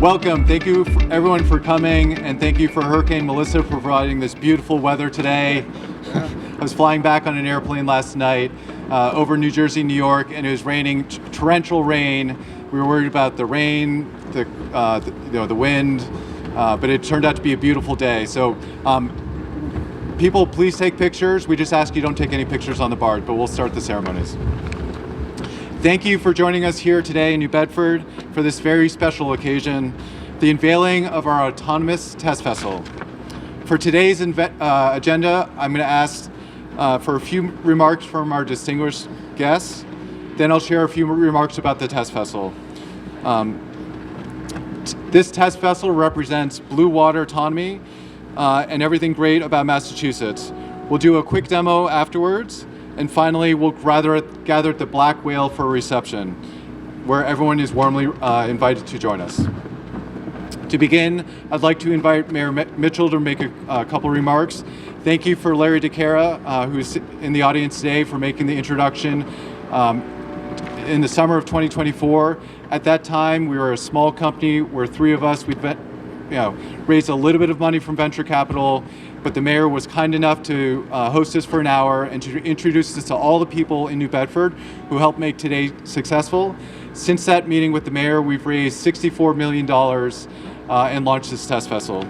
Welcome. Thank you everyone for coming, and thank you for Hurricane Melissa for providing this beautiful weather today. I was flying back on an airplane last night over New Jersey, New York, and it was raining, torrential rain. We were worried about the rain, the wind, but it turned out to be a beautiful day. So people, please take pictures. We just ask you don't take any pictures on the barge, but we'll start the ceremonies. Thank you for joining us here today in New Bedford for this very special occasion, the unveiling of our autonomous test vessel. For today's agenda, I'm going to ask for a few remarks from our distinguished guests. Then I'll share a few remarks about the test vessel. This test vessel represents Blue Water Autonomy and everything great about Massachusetts. We'll do a quick demo afterwards, and finally we'll gather at the Black Whale for a reception, where everyone is warmly invited to join us. To begin, I'd like to invite Mayor Mitchell to make a couple remarks. Thank you for Larry DeCara, who's in the audience today, for making the introduction in the summer of 2024. At that time, we were a small company. We're three of us. We'd raised a little bit of money from venture capital, but the mayor was kind enough to host us for an hour and to introduce us to all the people in New Bedford who helped make today successful. Since that meeting with the mayor, we've raised $64 million and launched this test vessel.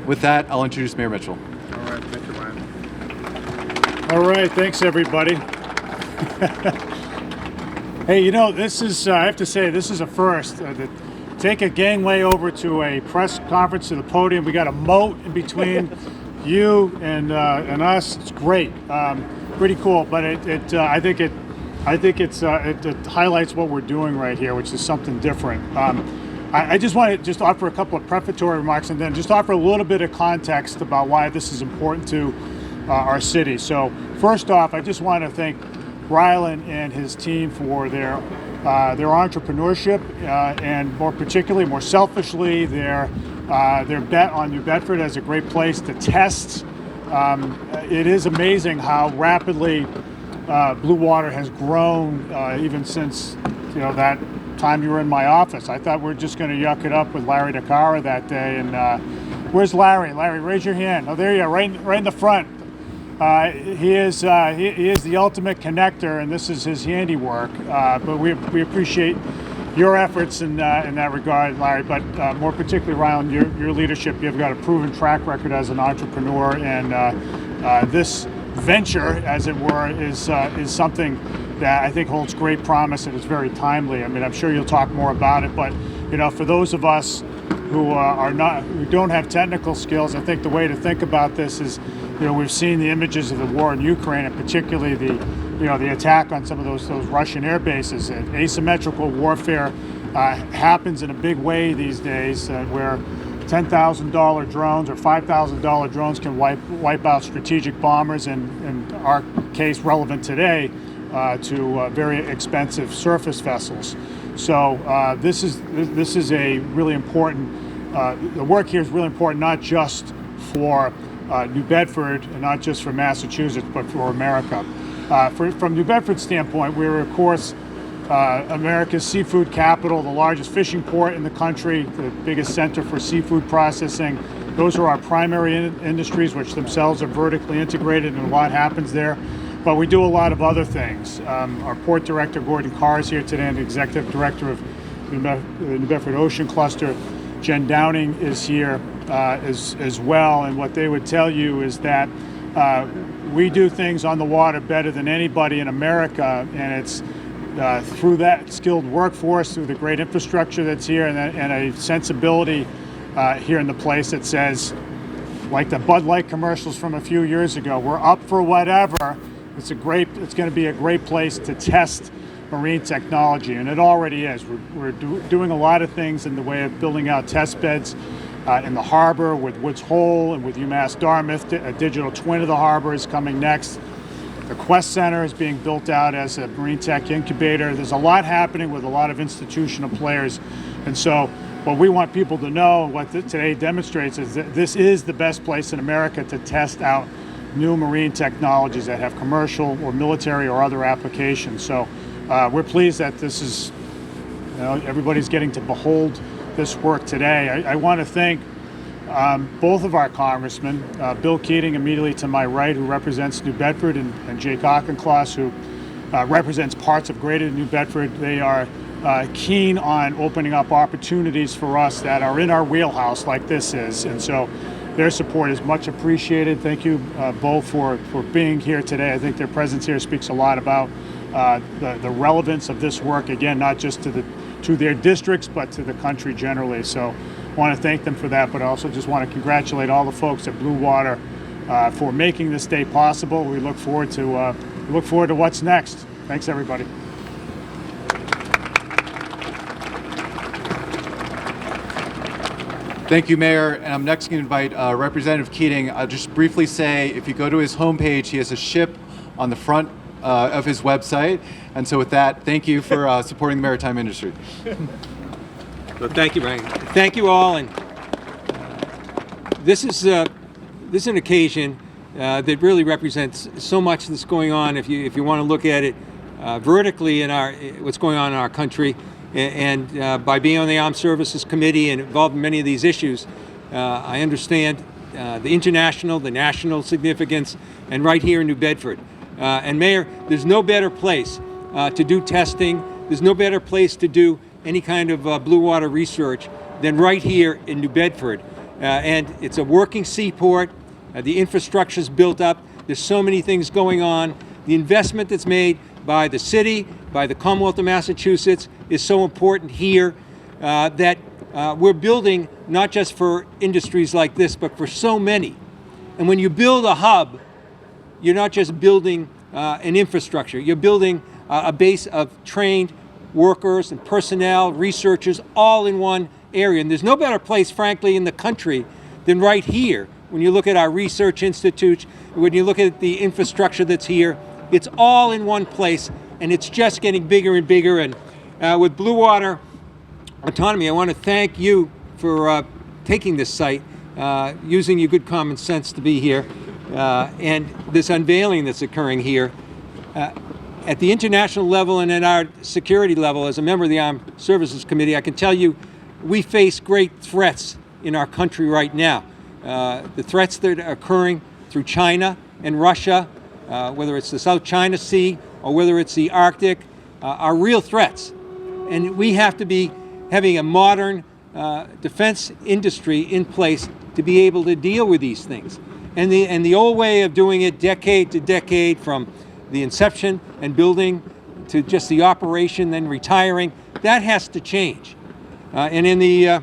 With that, I'll introduce Mayor Mitchell. All right, thank you, Ryan. All right, thanks everybody. Hey, you know, this is, I have to say, this is a first. Take a gangway over to a press conference to the podium. We got a moat in between you and us. It's great, pretty cool. But I think it highlights what we're doing right here, which is something different. I just want to offer a couple of prefatory remarks and then just offer a little bit of context about why this is important to our city. So first off, I just want to thank Rylan and his team for their entrepreneurship and more selfishly, their bet on New Bedford as a great place to test. It is amazing how rapidly Blue Water has grown even since that time you were in my office. I thought we were just going to yuck it up with Larry DeCara that day. And where's Larry? Larry, raise your hand. Oh, there you are, right in the front. He is the ultimate connector, and this is his handiwork. But we appreciate your efforts in that regard, Larry. But more particularly, Ryan, your leadership. You've got a proven track record as an entrepreneur, and this venture, as it were, is something that I think holds great promise and is very timely. I mean, I'm sure you'll talk more about it, but for those of us who don't have technical skills, I think the way to think about this is, we've seen the images of the war in Ukraine, and particularly the attack on some of those Russian air bases. And asymmetrical warfare happens in a big way these days, where $10,000 drones or $5,000 drones can wipe out strategic bombers, and in our case, relevant today, to very expensive surface vessels. So this is a really important. The work here is really important, not just for New Bedford and not just for Massachusetts, but for America. From New Bedford's standpoint, we're of course America's seafood capital, the largest fishing port in the country, the biggest center for seafood processing. Those are our primary industries, which themselves are vertically integrated, and a lot happens there. But we do a lot of other things. Our port director, Gordon Carr, is here today, and the executive director of the New Bedford Ocean Cluster, Jen Downing, is here as well. And what they would tell you is that we do things on the water better than anybody in America, and it's through that skilled workforce, through the great infrastructure that's here, and a sensibility here in the place that says, like the Bud Light commercials from a few years ago, we're up for whatever. It's going to be a great place to test marine technology, and it already is. We're doing a lot of things in the way of building out test beds in the harbor with Woods Hole and with UMass Dartmouth. A digital twin of the harbor is coming next. The Quest Center is being built out as a marine tech incubator. There's a lot happening with a lot of institutional players, and so what we want people to know, what today demonstrates, is that this is the best place in America to test out new marine technologies that have commercial or military or other applications. So we're pleased that this is, everybody's getting to behold this work today. I want to thank both of our congressmen, Bill Keating immediately to my right, who represents New Bedford, and Jake Auchincloss, who represents parts of greater New Bedford. They are keen on opening up opportunities for us that are in our wheelhouse like this is. And so their support is much appreciated. Thank you both for being here today. I think their presence here speaks a lot about the relevance of this work, again, not just to their districts, but to the country generally. So I want to thank them for that, but I also just want to congratulate all the folks at Blue Water for making this day possible. We look forward to what's next. Thanks, everybody. Thank you, Mayor. And I'm next going to invite Representative Keating. I'll just briefly say, if you go to his homepage, he has a ship on the front of his website. And so with that, thank you for supporting the maritime industry. Well, thank you, Brian. Thank you all. And this is an occasion that really represents so much that's going on. If you want to look at it vertically in what's going on in our country, and by being on the Armed Services Committee and involved in many of these issues, I understand the international, the national significance, and right here in New Bedford. And Mayor, there's no better place to do testing. There's no better place to do any kind of blue water research than right here in New Bedford. And it's a working seaport. The infrastructure's built up. There's so many things going on. The investment that's made by the city, by the Commonwealth of Massachusetts, is so important here that we're building not just for industries like this, but for so many. And when you build a hub, you're not just building an infrastructure. You're building a base of trained workers and personnel, researchers, all in one area. And there's no better place, frankly, in the country than right here. When you look at our research institutes, when you look at the infrastructure that's here, it's all in one place, and it's just getting bigger and bigger. And with Blue Water Autonomy, I want to thank you for taking this site, using your good common sense to be here, and this unveiling that's occurring here. At the international level and at our security level, as a member of the Armed Services Committee, I can tell you we face great threats in our country right now. The threats that are occurring through China and Russia, whether it's the South China Sea or whether it's the Arctic, are real threats. And we have to be having a modern defense industry in place to be able to deal with these things. And the old way of doing it, decade to decade, from the inception and building to just the operation, then retiring, that has to change. And in the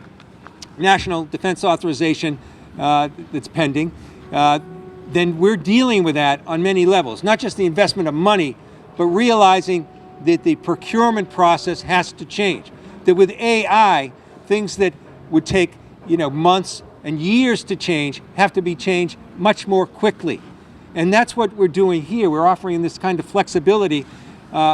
National Defense Authorization that's pending, then we're dealing with that on many levels, not just the investment of money, but realizing that the procurement process has to change. That with AI, things that would take months and years to change have to be changed much more quickly. And that's what we're doing here. We're offering this kind of flexibility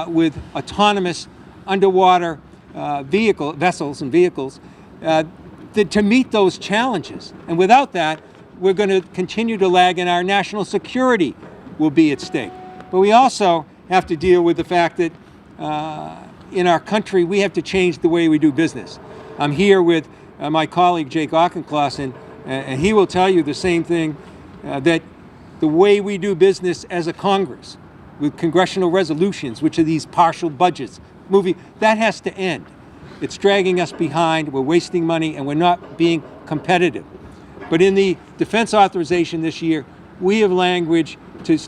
with autonomous underwater vessels and vehicles to meet those challenges. And without that, we're going to continue to lag, and our national security will be at stake. But we also have to deal with the fact that in our country, we have to change the way we do business. I'm here with my colleague, Jake Auchincloss, and he will tell you the same thing, that the way we do business as a Congress, with congressional resolutions, which are these partial budgets, that has to end. It's dragging us behind, we're wasting money, and we're not being competitive. But in the defense authorization this year, we have language to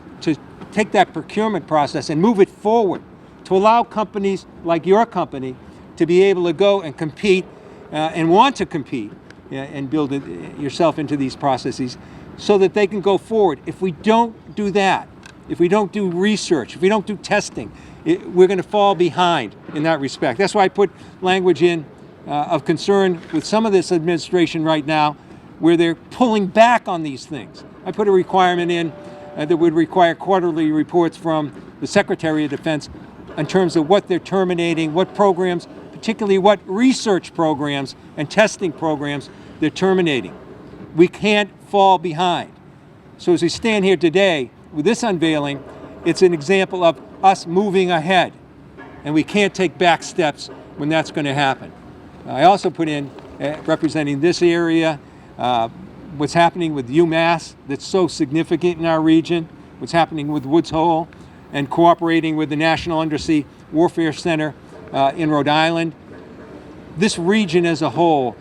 take that procurement process and move it forward, to allow companies like your company to be able to go and compete and want to compete and build yourself into these processes so that they can go forward. If we don't do that, if we don't do research, if we don't do testing, we're going to fall behind in that respect. That's why I put language in of concern with some of this administration right now, where they're pulling back on these things. I put a requirement in that would require quarterly reports from the Secretary of Defense in terms of what they're terminating, what programs, particularly what research programs and testing programs they're terminating. We can't fall behind. So as we stand here today with this unveiling, it's an example of us moving ahead, and we can't take back steps when that's going to happen. I also put in representing this area, what's happening with UMass that's so significant in our region, what's happening with Woods Hole, and cooperating with the National Undersea Warfare Center in Rhode Island. This region as a whole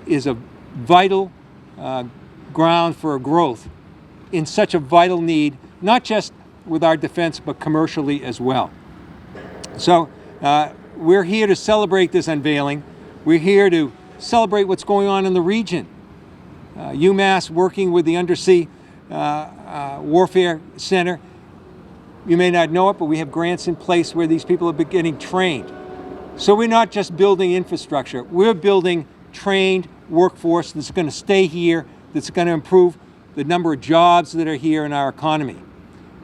is a vital ground for growth in such a vital need, not just with our defense, but commercially as well. So we're here to celebrate this unveiling. We're here to celebrate what's going on in the region. UMass working with the Undersea Warfare Center. You may not know it, but we have grants in place where these people are getting trained. So we're not just building infrastructure, we're building trained workforce that's going to stay here, that's going to improve the number of jobs that are here in our economy.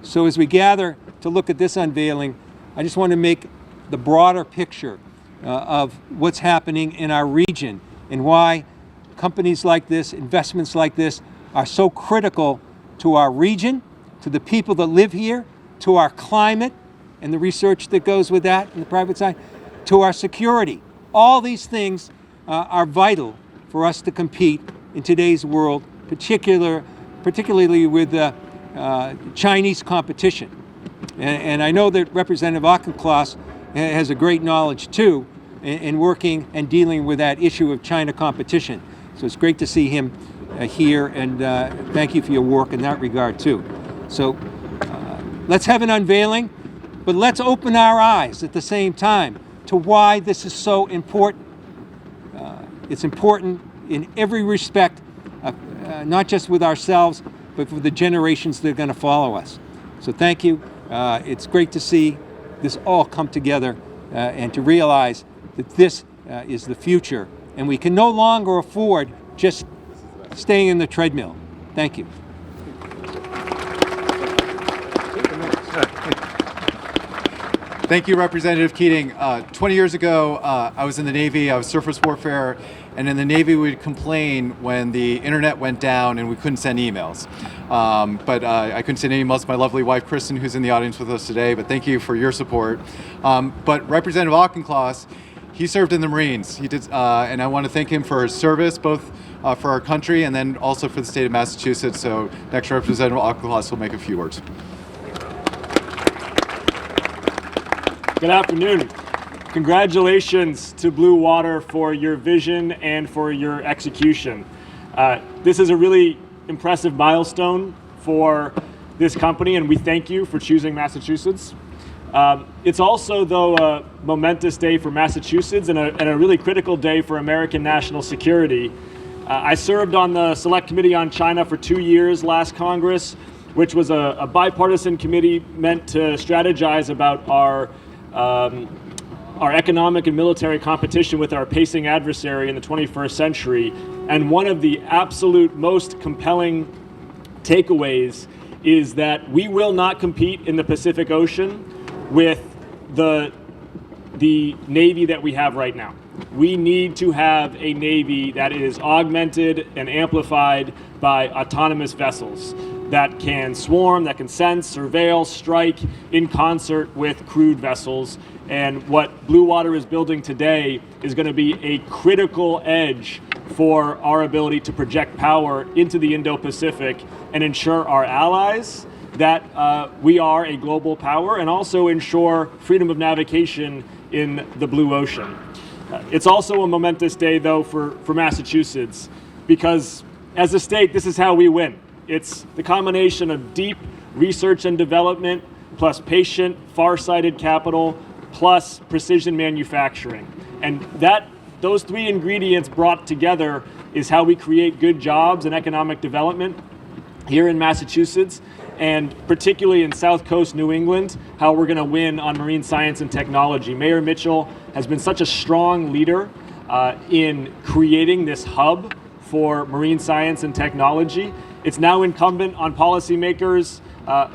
So as we gather to look at this unveiling, I just want to make the broader picture of what's happening in our region and why companies like this, investments like this, are so critical to our region, to the people that live here, to our climate and the research that goes with that in the private side, to our security. All these things are vital for us to compete in today's world, particularly with Chinese competition. And I know that Representative Auchincloss has a great knowledge too in working and dealing with that issue of China competition. So it's great to see him here, and thank you for your work in that regard too. So let's have an unveiling, but let's open our eyes at the same time to why this is so important. It's important in every respect, not just with ourselves, but for the generations that are going to follow us. So thank you. It's great to see this all come together and to realize that this is the future, and we can no longer afford just staying in the treadmill. Thank you. Thank you, Representative Keating. 20 years ago, I was in the Navy. I was surface warfare, and in the Navy, we'd complain when the internet went down and we couldn't send emails. But I couldn't send emails to my lovely wife, Kristen, who's in the audience with us today. But thank you for your support. But Representative Auchincloss, he served in the Marines. He did, and I want to thank him for his service, both for our country and then also for the state of Massachusetts. So next, Representative Auchincloss will make a few words. Good afternoon. Congratulations to Blue Water for your vision and for your execution. This is a really impressive milestone for this company, and we thank you for choosing Massachusetts. It's also, though, a momentous day for Massachusetts and a really critical day for American national security. I served on the Select Committee on China for 2 years last Congress, which was a bipartisan committee meant to strategize about our economic and military competition with our pacing adversary in the 21st century. And one of the absolute most compelling takeaways is that we will not compete in the Pacific Ocean with the Navy that we have right now. We need to have a Navy that is augmented and amplified by autonomous vessels that can swarm, that can sense, surveil, strike in concert with crewed vessels. And what Blue Water is building today is going to be a critical edge for our ability to project power into the Indo-Pacific and ensure our allies that we are a global power, and also ensure freedom of navigation in the blue ocean. It's also a momentous day, though, for Massachusetts, because as a state, this is how we win. It's the combination of deep research and development, plus patient, far-sighted capital, plus precision manufacturing. And those three ingredients brought together is how we create good jobs and economic development here in Massachusetts, and particularly in South Coast New England, how we're going to win on marine science and technology. Mayor Mitchell has been such a strong leader in creating this hub for marine science and technology. It's now incumbent on policymakers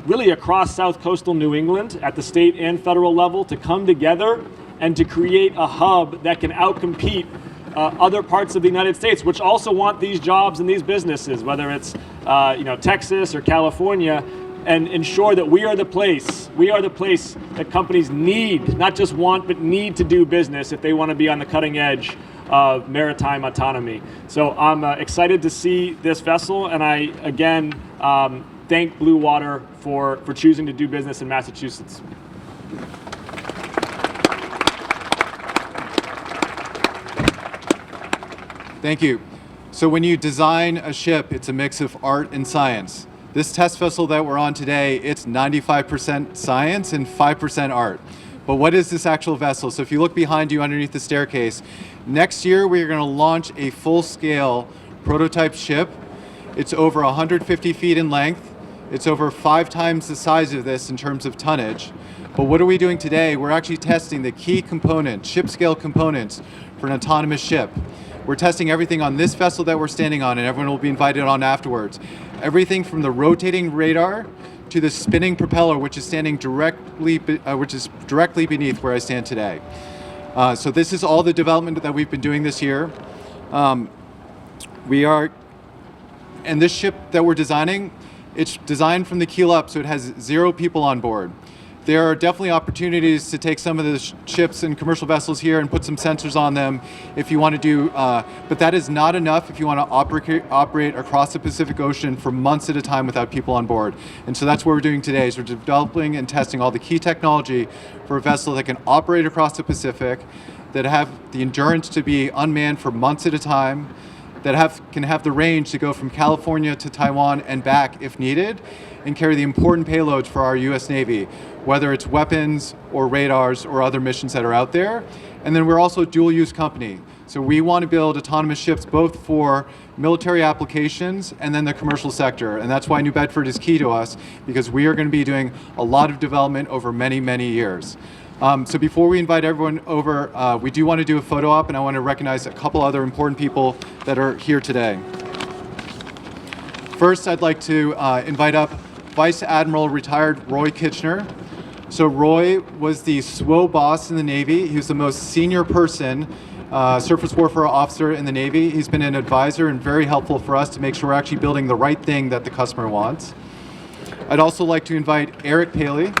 really across South Coastal New England at the state and federal level to come together and to create a hub that can outcompete other parts of the United States, which also want these jobs and these businesses, whether it's Texas or California, and ensure that we are the place that companies need, not just want, but need to do business if they want to be on the cutting edge of maritime autonomy. So I'm excited to see this vessel, and I, again, thank Blue Water for choosing to do business in Massachusetts. Thank you. So when you design a ship, it's a mix of art and science. This test vessel that we're on today, it's 95% science and 5% art. But what is this actual vessel? So if you look behind you underneath the staircase, next year we're going to launch a full-scale prototype ship. It's over 150 feet in length. It's over 5 times the size of this in terms of tonnage. But what are we doing today? We're actually testing the key components, ship-scale components for an autonomous ship. We're testing everything on this vessel that we're standing on, and everyone will be invited on afterwards. Everything from the rotating radar to the spinning propeller, which is standing directly beneath where I stand today. So this is all the development that we've been doing this year. And this ship that we're designing, it's designed from the keel up, so it has 0 people on board. There are definitely opportunities to take some of the ships and commercial vessels here and put some sensors on them if you want to do, but that is not enough if you want to operate across the Pacific Ocean for months at a time without people on board. And so that's what we're doing today, is we're developing and testing all the key technology for a vessel that can operate across the Pacific, that have the endurance to be unmanned for months at a time, that can have the range to go from California to Taiwan and back if needed, and carry the important payloads for our US Navy, whether it's weapons or radars or other missions that are out there. And then we're also a dual-use company. So we want to build autonomous ships both for military applications and then the commercial sector. And that's why New Bedford is key to us, because we are going to be doing a lot of development over many, many years. So before we invite everyone over, we do want to do a photo op, and I want to recognize a couple other important people that are here today. First, I'd like to invite up Vice Admiral retired Roy Kitchener. So Roy was the SWO boss in the Navy. He was the most senior person, surface warfare officer in the Navy. He's been an advisor and very helpful for us to make sure we're actually building the right thing that the customer wants. I'd also like to invite Eric Paley.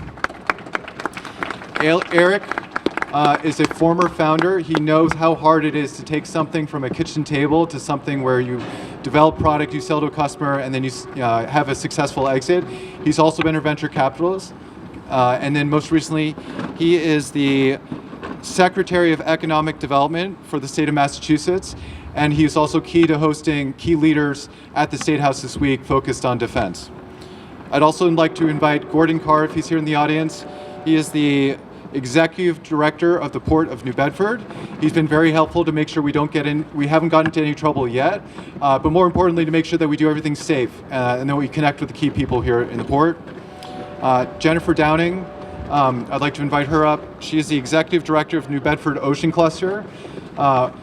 Eric is a former founder. He knows how hard it is to take something from a kitchen table to something where you develop product, you sell to a customer, and then you have a successful exit. He's also been a venture capitalist. And then most recently, he is the Secretary of Economic Development for the state of Massachusetts. And he's also key to hosting key leaders at the State House this week focused on defense. I'd also like to invite Gordon Carr, if he's here in the audience. He is the Executive Director of the Port of New Bedford. He's been very helpful to make sure we haven't gotten into any trouble yet, but more importantly to make sure that we do everything safe and that we connect with the key people here in the port. Jennifer Downing, I'd like to invite her up. She is the Executive Director of New Bedford Ocean Cluster.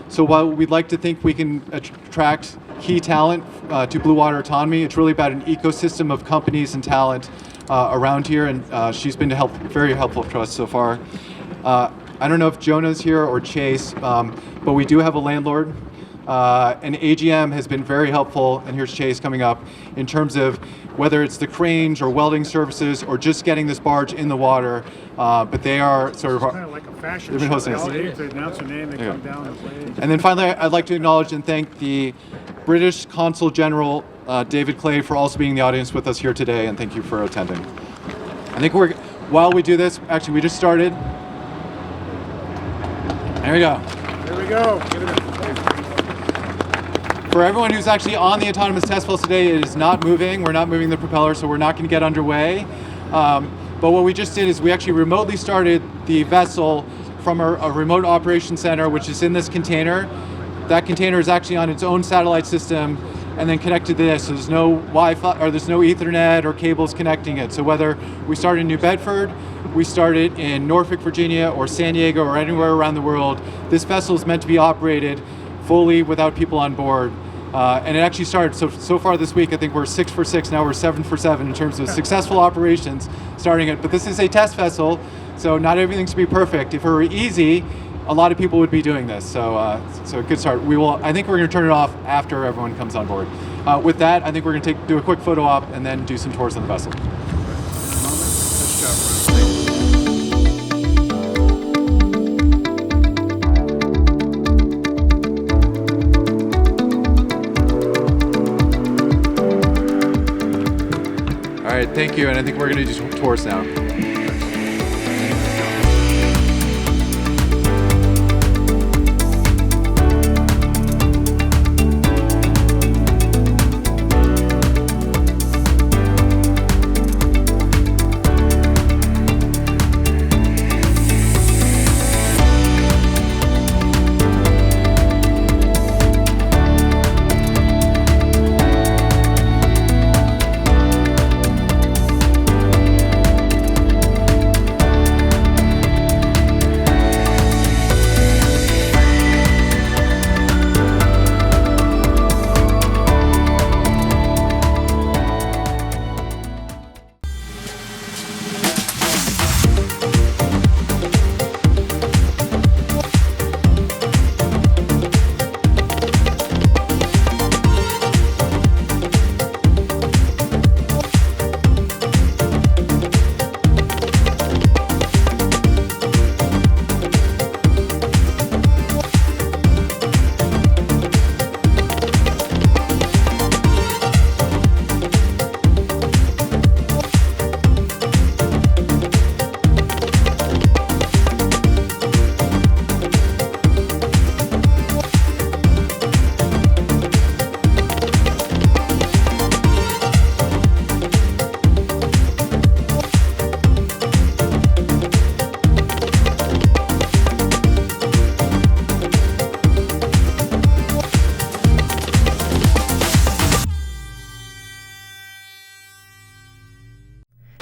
So while we'd like to think we can attract key talent to Blue Water Autonomy, it's really about an ecosystem of companies and talent around here, and she's been very helpful to us so far. I don't know if Jonah's here or Chase, but we do have a landlord, and AGM has been very helpful, and here's Chase coming up, in terms of whether it's the cranes or welding services or just getting this barge in the water, but they are sort of Kind of like a fashion they've been show. hosting us. They announce their name, they come down and play. And then finally, I'd like to acknowledge and thank the British Consul General, David Clay, for also being in the audience with us here today, and thank you for attending. I think while we do this, actually we just started. There we go. There we go. Give it a For everyone who's actually on the autonomous test vessel today, it is not moving. We're not moving the propeller, so we're not going to get underway. But what we just did is we actually remotely started the vessel from a remote operation center, which is in this container. That container is actually on its own satellite system and then connected to this. So there's no Wi-Fi, or there's no Ethernet or cables connecting it. So whether we start in New Bedford, we started in Norfolk, Virginia, or San Diego, or anywhere around the world, this vessel is meant to be operated fully without people on board. And it actually started, so far this week, I think we're 6 for 6, now we're 7 for 7 in terms of successful operations starting it. But this is a test vessel, so not everything's to be perfect. If it were easy, a lot of people would be doing this. So a good start. I think we're going to turn it off after everyone comes on board. With that, I think we're going to do a quick photo op and then do some tours on the vessel. All right, thank you, and I think we're going to do tours now.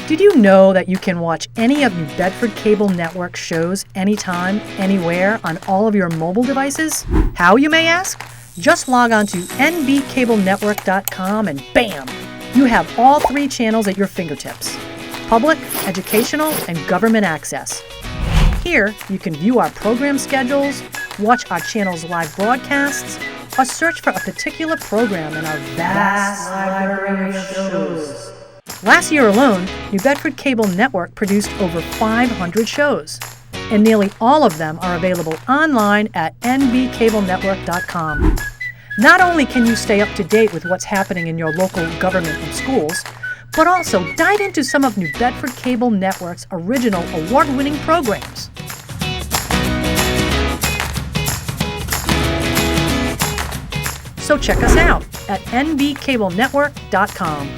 Did you know that you can watch any of New Bedford Cable Network shows anytime, anywhere on all of your mobile devices? How, you may ask? Just log on to nbcablenetwork.com and bam! You have all 3 channels at your fingertips: public, educational, and government access. Here, you can view our program schedules, watch our channel's live broadcasts, or search for a particular program in our vast library of shows. Last year alone, New Bedford Cable Network produced over 500 shows, and nearly all of them are available online at nbcablenetwork.com. Not only can you stay up to date with what's happening in your local government and schools, but also dive into some of New Bedford Cable Network's original award-winning programs. So check us out at nbcablenetwork.com.